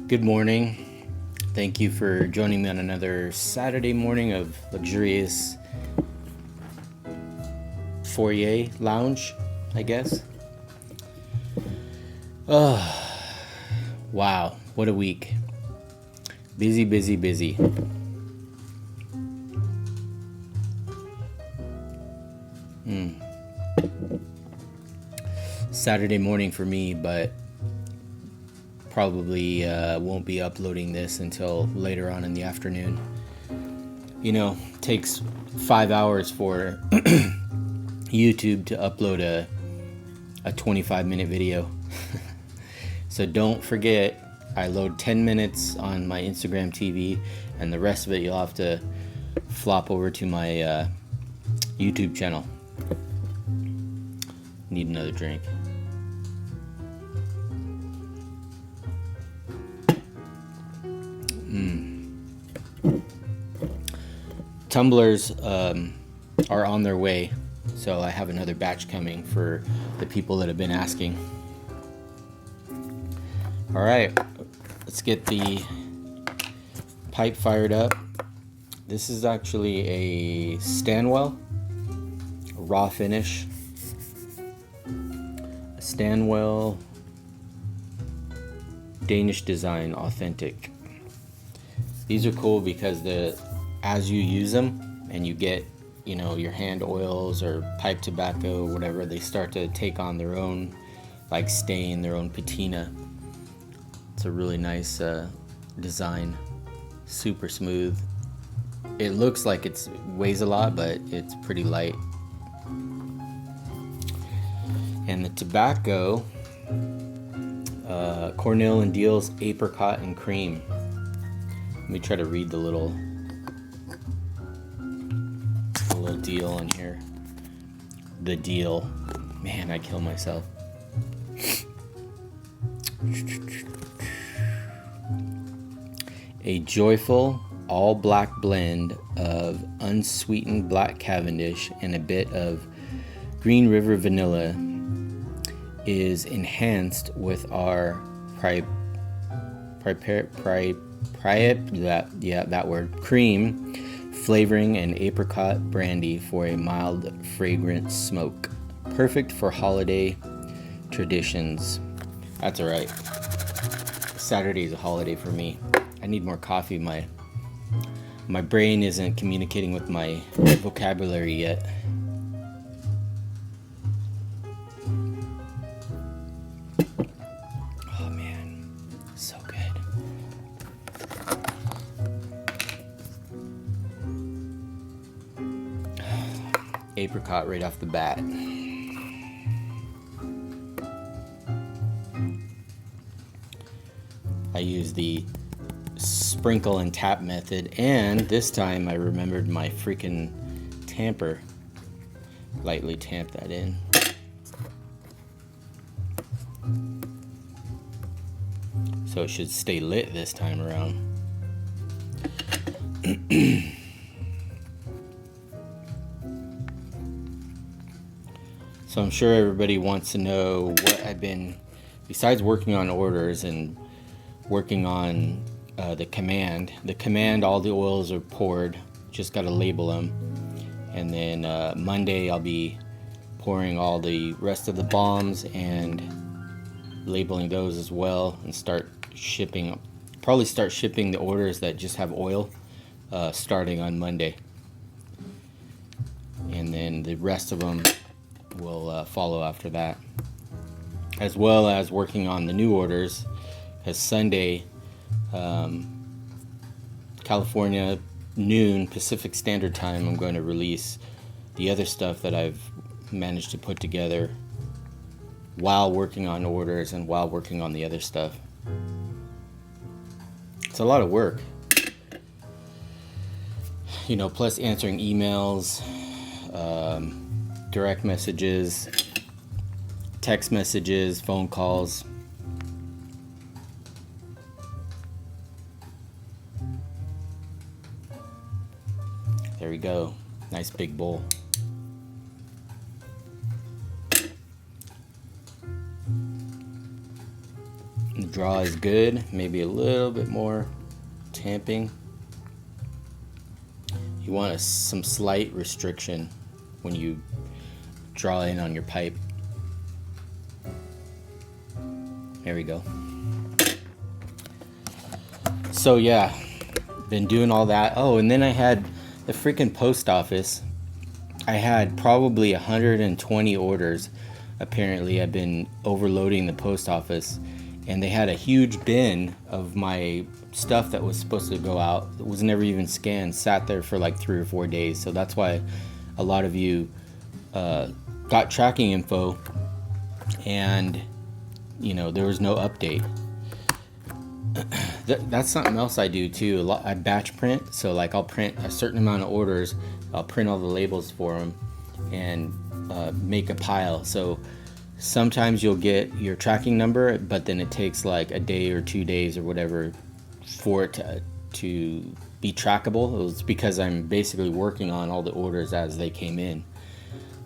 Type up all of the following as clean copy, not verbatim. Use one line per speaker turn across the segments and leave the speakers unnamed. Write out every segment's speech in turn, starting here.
Good morning. Thank you for joining me on another Saturday morning of luxurious foyer lounge, I guess. Oh, wow, what a week. Busy, busy, busy. Saturday morning for me, but probably won't be uploading this until later on in the afternoon. You know, it takes 5 hours for YouTube to upload a 25-minute video. So don't forget, I load 10 minutes on my Instagram TV, and the rest of it you'll have to flop over to my YouTube channel. Need another drink. Tumblers are on their way, so I have another batch coming for the people that have been asking. All right, let's get the pipe fired up. This is actually a Stanwell, a raw finish. A Stanwell Danish design authentic. These are cool because as you use them and you get, your hand oils or pipe tobacco or whatever, they start to take on their own stain, their own patina. It's a really nice design, super smooth. It looks like it weighs a lot, but it's pretty light. And the tobacco, Cornell and Deal's Apricot and Cream. Let me try to read the little deal on here. The deal. Man, I kill myself. A joyful all black blend of unsweetened black Cavendish and a bit of Green River vanilla is enhanced with our cream flavoring and apricot brandy for a mild fragrant smoke, perfect for holiday traditions. That's all right. Saturday is a holiday for me. I need more coffee. My brain isn't communicating with my vocabulary yet. Oh man, so good. Apricot right off the bat. I use the sprinkle and tap method, and this time I remembered my freaking tamper. Lightly tamp that in. So it should stay lit this time around. So I'm sure everybody wants to know what I've been, besides working on orders and working on the command. The command, all the oils are poured, just got to label them. And then Monday I'll be pouring all the rest of the bombs and labeling those as well, and start shipping the orders that just have oil starting on Monday. And then the rest of them will follow after that, as well as working on the new orders, because Sunday, California noon Pacific Standard Time, I'm going to release the other stuff that I've managed to put together while working on orders and while working on the other stuff. It's a lot of work, plus answering emails, direct messages, text messages, phone calls. There we go. Nice big bowl. The draw is good, maybe a little bit more tamping. You want some slight restriction when you draw in on your pipe. There we go. So yeah, been doing all that. Oh, and then I had the freaking post office. I had probably 120 orders. Apparently I've been overloading the post office, and they had a huge bin of my stuff that was supposed to go out that was never even scanned, sat there for like 3 or 4 days. So that's why a lot of you got tracking info and there was no update. That's something else I do too. I batch print, so like I'll print a certain amount of orders, I'll print all the labels for them and make a pile. So sometimes you'll get your tracking number, but then it takes like a day or 2 days or whatever for it to be trackable. It's because I'm basically working on all the orders as they came in.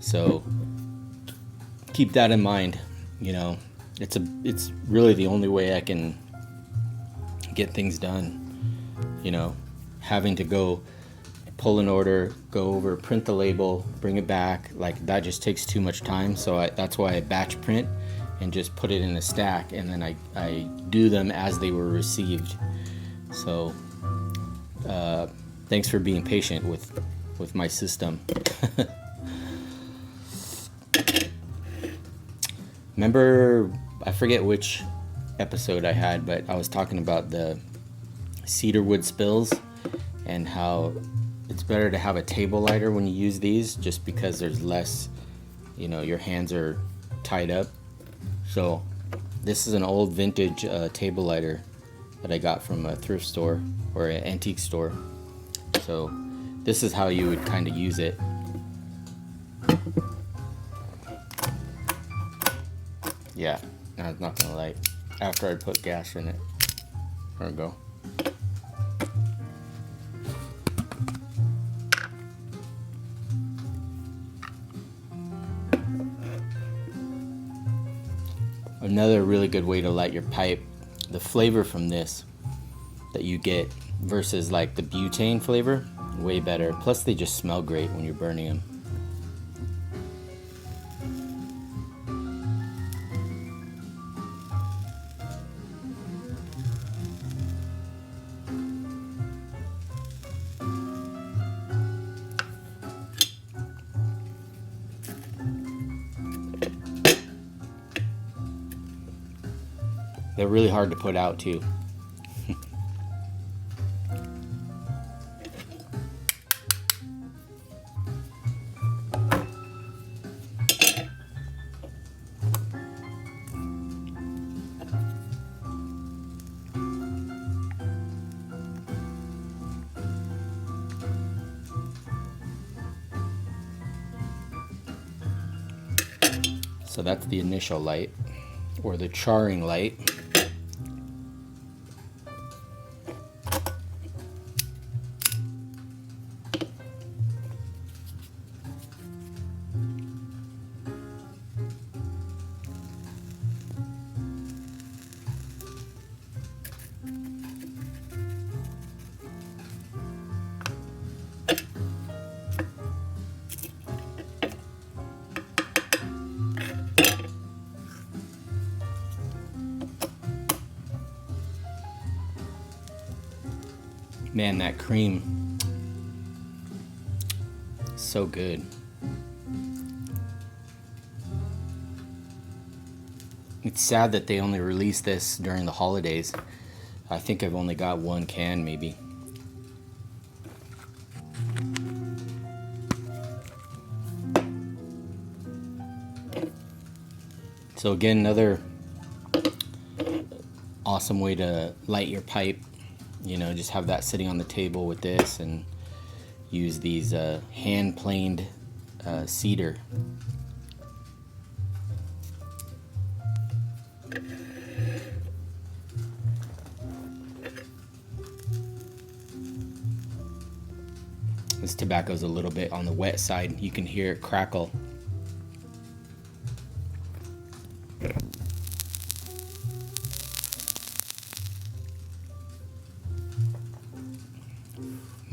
So keep that in mind. It's really the only way I can get things done. Having to go pull an order, go over, print the label, bring it back, like that just takes too much time. So that's why I batch print and just put it in a stack, and then I do them as they were received. So thanks for being patient with my system. Remember, I forget which episode I had, but I was talking about the cedar wood spills and how it's better to have a table lighter when you use these, just because there's less, your hands are tied up. So this is an old vintage table lighter that I got from a thrift store or an antique store. So this is how you would kind of use it. Yeah, no, it's not gonna light after I put gas in it. There we go. Another really good way to light your pipe, the flavor from this that you get versus like the butane flavor, way better. Plus they just smell great when you're burning them. They're really hard to put out too. So that's the initial light, or the charring light. Man, that cream, so good. It's sad that they only release this during the holidays. I think I've only got one can maybe. So again, another awesome way to light your pipe. Just have that sitting on the table with this and use these hand planed cedar. This tobacco's a little bit on the wet side. You can hear it crackle.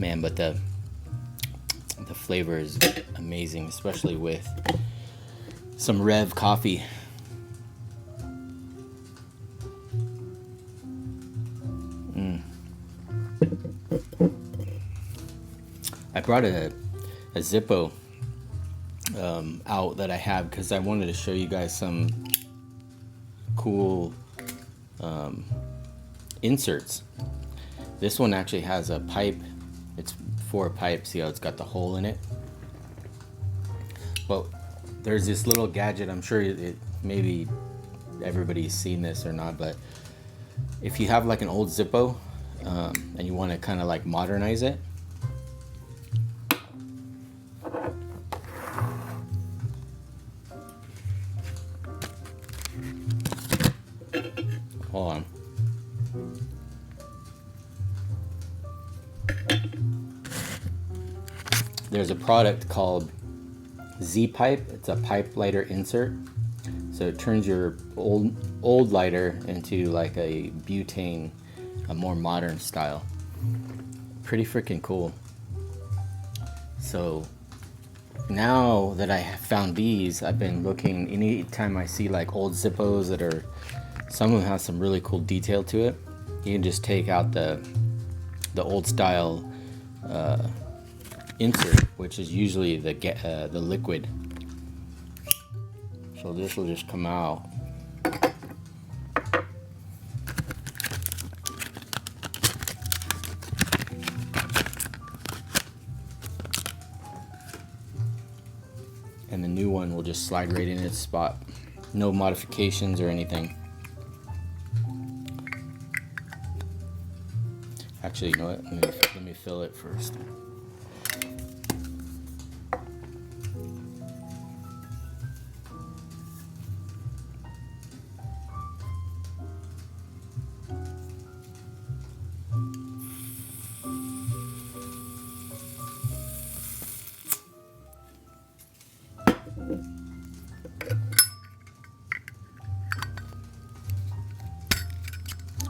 man, but the flavor is amazing, especially with some Rev coffee. I brought a Zippo out that I have because I wanted to show you guys some cool inserts. This one actually has a pipe. It's 4 pipes. See how it's got the hole in it? But there's this little gadget. I'm sure maybe everybody's seen this or not, but if you have like an old Zippo and you want to kind of like modernize it, hold on. There's a product called Z-Pipe. It's a pipe lighter insert. So it turns your old lighter into like a butane, a more modern style. Pretty freaking cool. So now that I have found these, I've been looking, anytime I see like old Zippos that are, some of them have some really cool detail to it. You can just take out the old style insert, which is usually the liquid. So this will just come out. And the new one will just slide right in its spot. No modifications or anything. Actually, you know what? Let me fill it first.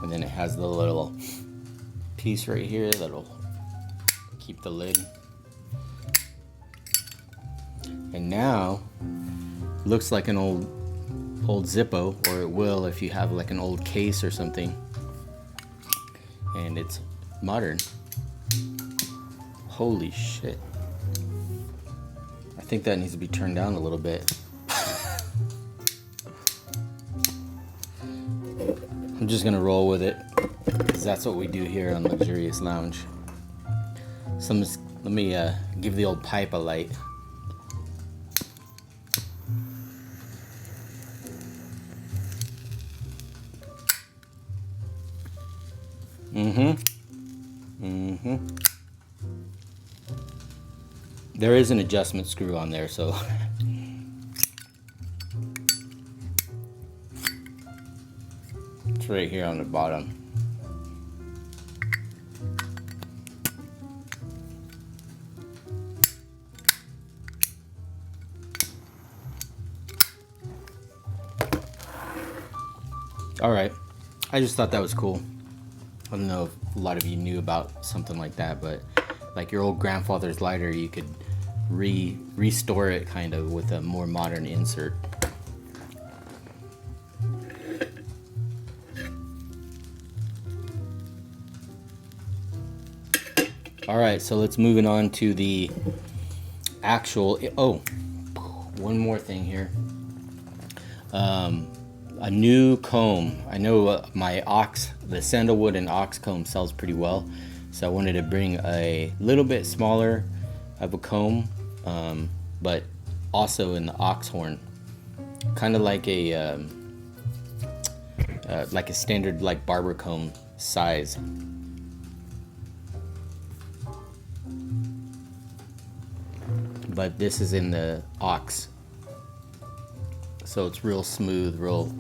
And then it has the little piece right here that'll keep the lid. And now looks like an old Zippo, or it will if you have like an old case or something, and it's modern. Holy shit. I think that needs to be turned down a little bit. I'm just gonna roll with it, because that's what we do here on Luxurious Lounge. So let me give the old pipe a light. There is an adjustment screw on there, so it's right here on the bottom. Alright, I just thought that was cool. I don't know if a lot of you knew about something like that, but like your old grandfather's lighter, you could restore it kind of with a more modern insert. Alright, so let's move it on to the actual, oh, one more thing here. A new comb. I know my the sandalwood and ox comb sells pretty well, so I wanted to bring a little bit smaller of a comb, but also in the ox horn, kind of like a standard like barber comb size. But this is in the ox, so it's real smooth, real,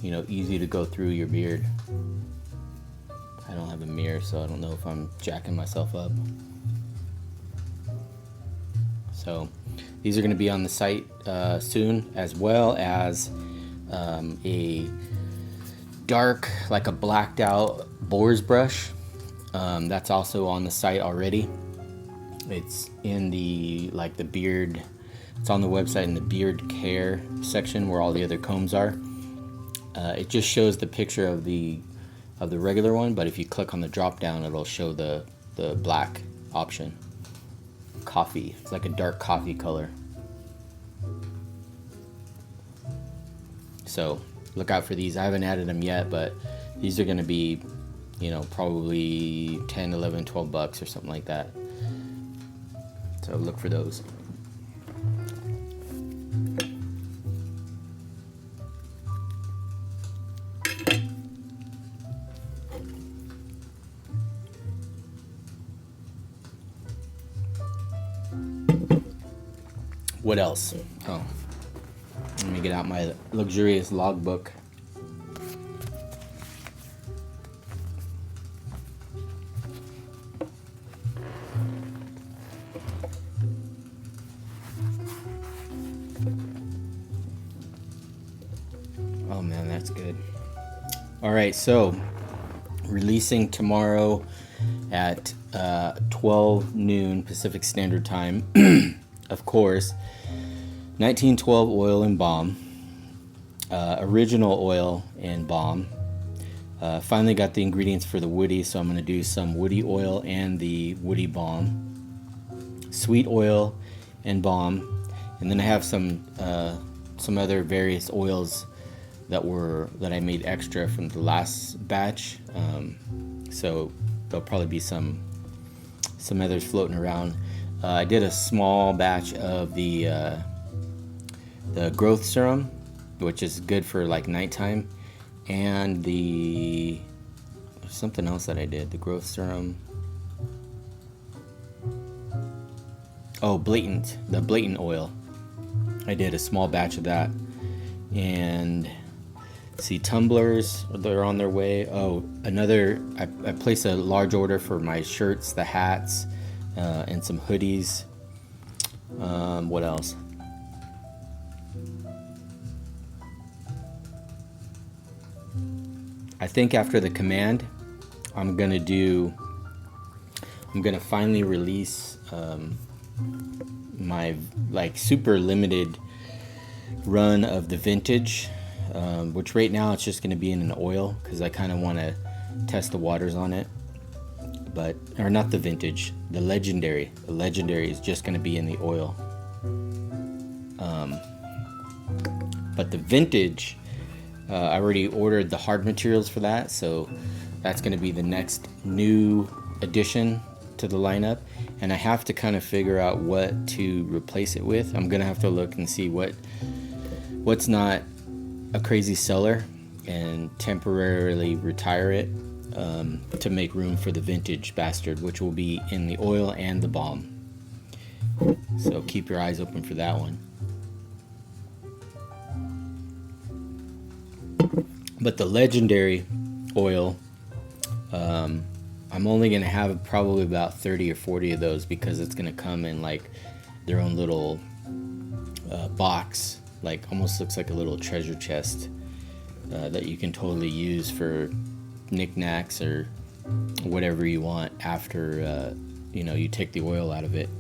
easy to go through your beard. I don't have a mirror, so I don't know if I'm jacking myself up. So these are going to be on the site soon, as well as a dark, like a blacked out boar's brush. That's also on the site already. It's in the beard. It's on the website in the beard care section where all the other combs are. It just shows the picture of the regular one, but if you click on the drop down, it'll show the black option. Coffee. It's like a dark coffee color. So look out for these. I haven't added them yet, but these are going to be, probably 10, 11, 12 bucks or something like that. So look for those. What else? Oh, let me get out my luxurious logbook. Oh man, that's good. All right, so releasing tomorrow at 12 noon Pacific Standard Time. Of course, 1912 oil and balm, original oil and balm. Finally got the ingredients for the woody, so I'm going to do some woody oil and the woody balm, sweet oil and balm, and then I have some other various oils that I made extra from the last batch. So there'll probably be some others floating around. I did a small batch of the growth serum, which is good for like nighttime, and there's something else that I did. The growth serum. Oh, the blatant oil. I did a small batch of that, and see, tumblers, they're on their way. Oh, I placed a large order for my shirts, the hats, and some hoodies. What else? I think after the command, I'm gonna finally release my super limited run of the vintage, which right now it's just gonna be in an oil because I kind of want to test the waters on it. Or not the vintage, the legendary. The legendary is just going to be in the oil. But the vintage, I already ordered the hard materials for that, so that's going to be the next new addition to the lineup. And I have to kind of figure out what to replace it with. I'm going to have to look and see what's not a crazy seller and temporarily retire it. To make room for the vintage bastard, which will be in the oil and the balm. So keep your eyes open for that one. But the legendary oil, I'm only going to have probably about 30 or 40 of those because it's going to come in like their own little box, like almost looks like a little treasure chest that you can totally use for knickknacks or whatever you want after you take the oil out of it.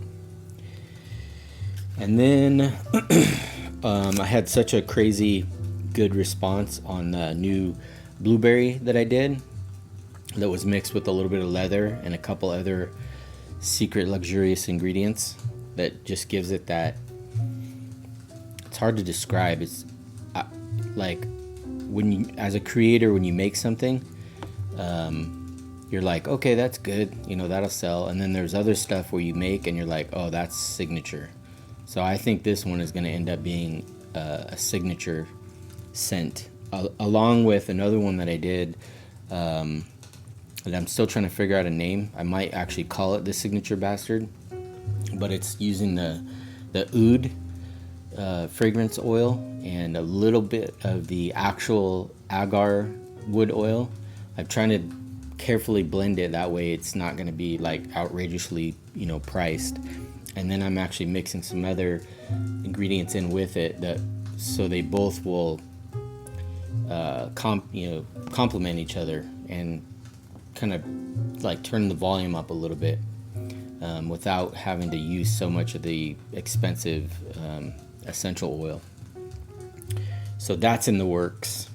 And then I had such a crazy good response on the new blueberry that I did that was mixed with a little bit of leather and a couple other secret luxurious ingredients that just gives it that, it's hard to describe. It's like when you, as a creator, when you make something, you're like, okay, that's good, that'll sell. And then there's other stuff where you make and you're like, oh, that's signature. So I think this one is going to end up being a signature scent, along with another one that I did that I'm still trying to figure out a name. I might actually call it the signature bastard, but it's using the oud fragrance oil and a little bit of the actual agar wood oil. I'm trying to carefully blend it, that way it's not going to be like outrageously priced. And then I'm actually mixing some other ingredients in with it so they both will complement each other and kind of like turn the volume up a little bit without having to use so much of the expensive essential oil. So that's in the works,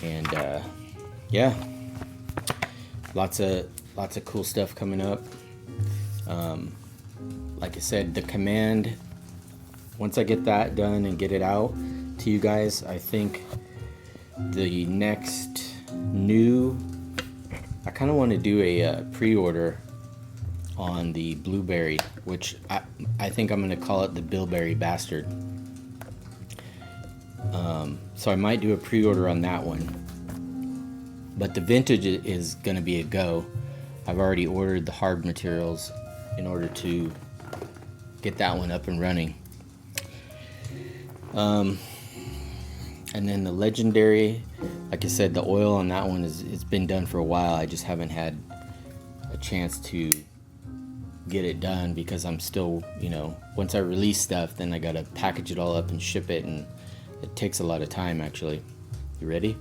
and yeah, lots of cool stuff coming up. Like I said, the command, once I get that done and get it out to you guys, I think the next I kind of want to do a pre-order on the blueberry, which I think I'm going to call it the bilberry bastard. So I might do a pre-order on that one, but the vintage is going to be a go. I've already ordered the hard materials in order to get that one up and running. And then the legendary, like I said, the oil on that one it's been done for a while. I just haven't had a chance to get it done because I'm still, once I release stuff, then I gotta package it all up and ship it, and it takes a lot of time actually. You ready?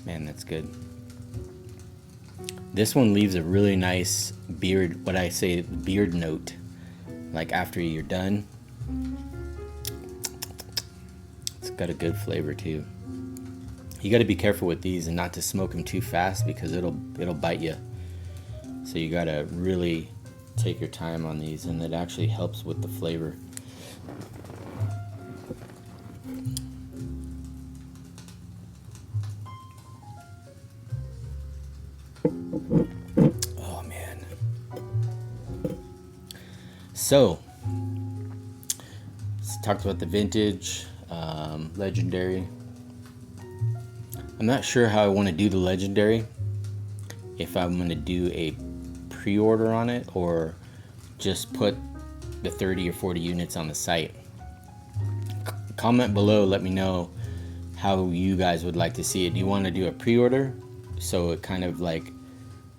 Man, that's good. This one leaves a really nice beard, what I say, beard note, like after you're done. It's got a good flavor too. You got to be careful with these and not to smoke them too fast because it'll bite you. So you got to really take your time on these, and it actually helps with the flavor. Oh man. So talked about the vintage, legendary. I'm not sure how I want to do the legendary, if I'm going to do a pre-order on it or just put the 30 or 40 units on the site. Comment below, let me know how you guys would like to see it. Do you want to do a pre-order so it kind of like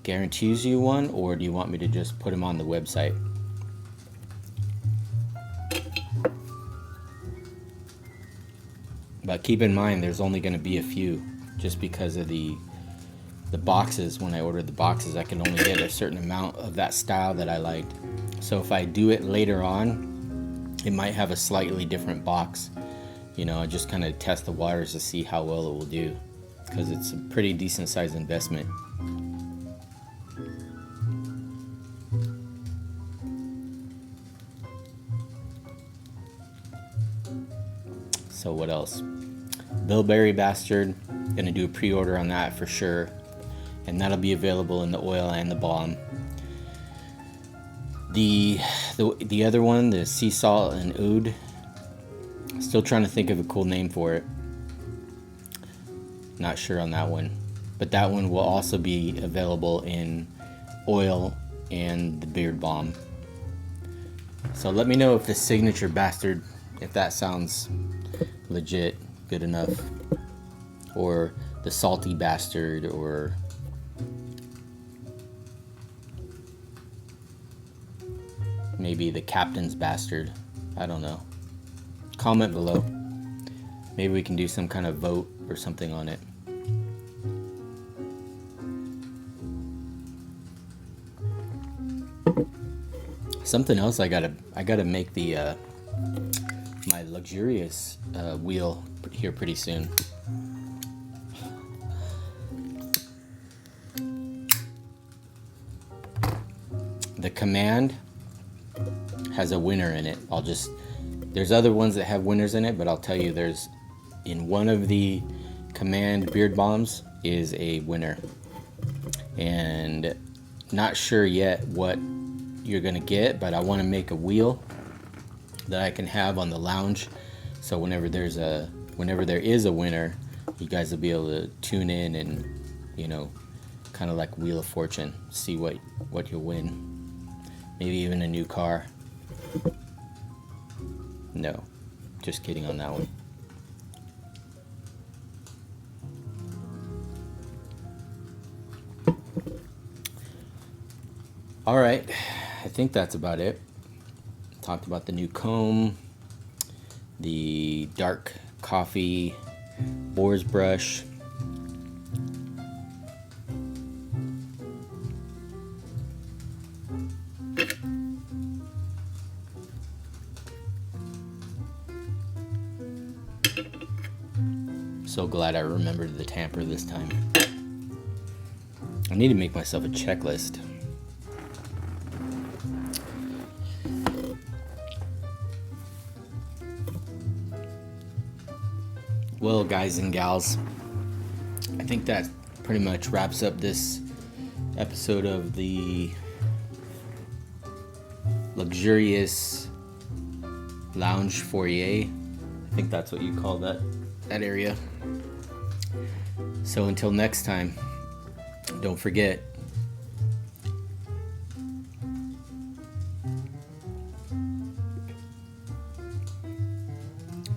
guarantees you one, or do you want me to just put them on the website? But keep in mind there's only going to be a few, just because of the boxes. When I ordered the boxes, I can only get a certain amount of that style that I liked. So if I do it later on, it might have a slightly different box. I just kind of test the waters to see how well it will do, because it's a pretty decent sized investment. So what else? Bilberry Bastard, gonna do a pre-order on that for sure, and that'll be available in the oil and the balm. The other one, the sea salt and oud, still trying to think of a cool name for it. Not sure on that one, but that one will also be available in oil and the beard balm. So let me know if the signature bastard, if that sounds legit, good enough, or the salty bastard, or maybe the captain's bastard. I don't know. Comment below. Maybe we can do some kind of vote or something on it. Something else, I gotta make the my luxurious wheel here pretty soon. The Command has a winner in it. There's other ones that have winners in it, but I'll tell you, there's in one of the Command beard balms is a winner, and not sure yet what you're gonna get, but I want to make a wheel that I can have on the lounge, so whenever there is a winner, you guys will be able to tune in and kind of like Wheel of Fortune, see what you'll win. Maybe even a new car. No, just kidding on that one. All right, I think that's about it. Talked about the new comb, the dark coffee boar's brush. So glad I remembered the tamper this time. I need to make myself a checklist. Well, guys and gals, I think that pretty much wraps up this episode of the luxurious lounge foyer. I think that's what you call that area. So until next time, don't forget,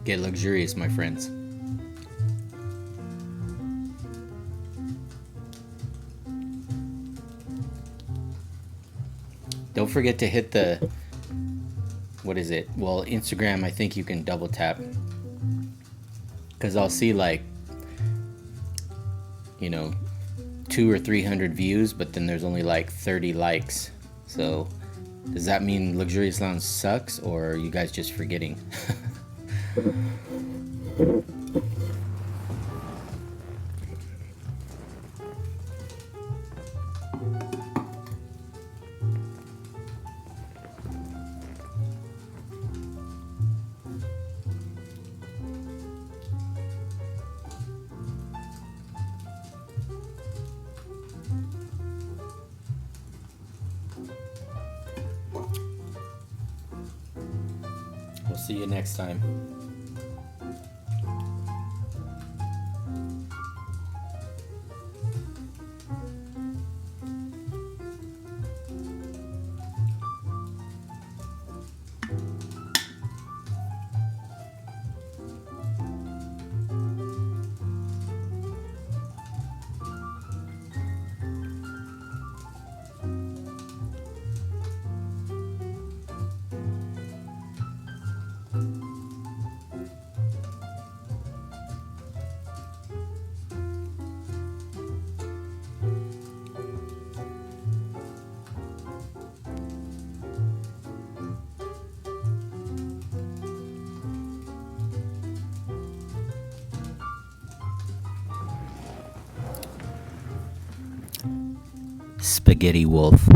get luxurious, my friends. Don't forget to hit the, what is it? Well, Instagram, I think you can double tap. Because I'll see like, 200 or 300 views, but then there's only like 30 likes. So does that mean Luxurious Lounge sucks, or are you guys just forgetting? We'll see you next time. Spaghetti Wolf.